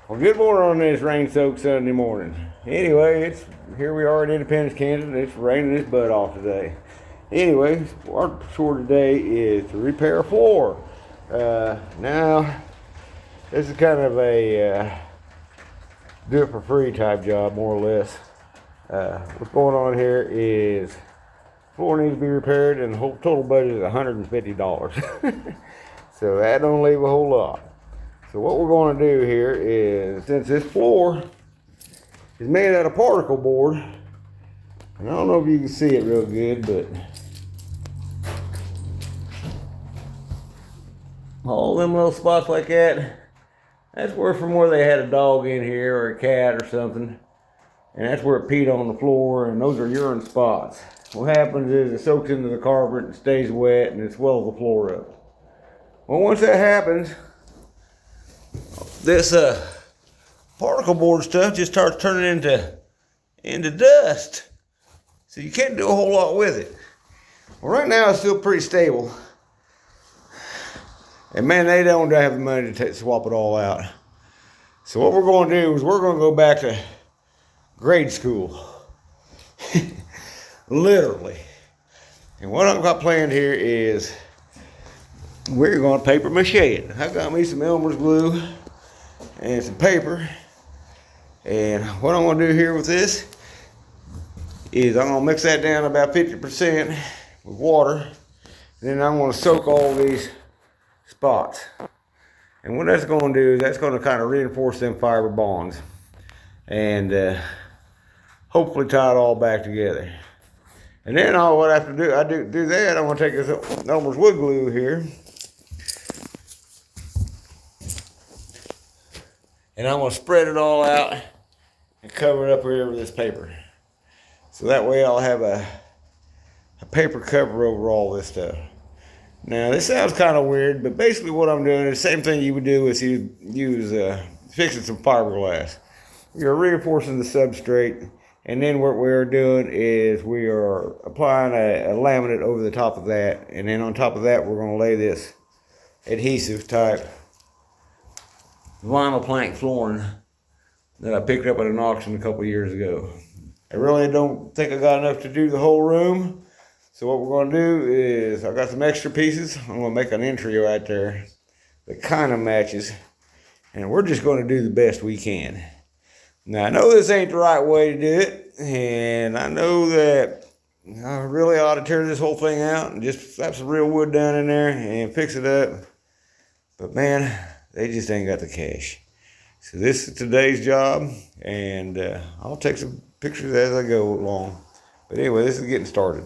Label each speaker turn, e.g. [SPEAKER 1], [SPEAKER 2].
[SPEAKER 1] Well, good morning on this rain-soaked Sunday morning. Anyway, here we are in Independence, Kansas. It's raining its butt off today. Anyway, our chore today is to repair a floor. Now, this is kind of a do-it-for-free type job, more or less. What's going on here is the floor needs to be repaired, and the whole total budget is $150. So that don't leave a whole lot. So what we're going to do here is, since this floor is made out of particle board, and I don't know if you can see it real good, but all them little spots like that, that's from where they had a dog in here or a cat or something, and that's where it peed on the floor, and those are urine spots. What happens is it soaks into the carpet and stays wet, and it swells the floor up. Well, once that happens, this particle board stuff just starts turning into dust. So you can't do a whole lot with it. Well, right now it's still pretty stable. And man, they don't have the money to swap it all out. So what we're going to do is we're going to go back to grade school. Literally. And what I've got planned here is we're going to paper mache it. I got me some Elmer's glue and some paper, and what I'm going to do here with this is I'm going to mix that down about 50% with water, and then I'm going to soak all these spots. And what that's going to do is that's going to kind of reinforce them fiber bonds and hopefully tie it all back together. And then what I have to do, do that, I'm going to take this Elmer's wood glue here, and I'm going to spread it all out and cover it up here with this paper. So that way I'll have a paper cover over all this stuff. Now this sounds kind of weird, but basically what I'm doing is the same thing you would do is use fixing some fiberglass. We are reinforcing the substrate, and then what we're doing is we are applying a laminate over the top of that, and then on top of that we're going to lay this adhesive type vinyl plank flooring that I picked up at an auction a couple years ago. I really don't think I got enough to do the whole room, so what we're going to do is I got some extra pieces. I'm going to make an entry right there that kind of matches, and we're just going to do the best we can. Now I know this ain't the right way to do it, and I know that I really ought to tear this whole thing out and just slap some real wood down in there and fix it up, but man, they just ain't got the cash. So this is today's job, and I'll take some pictures as I go along. But anyway, this is getting started.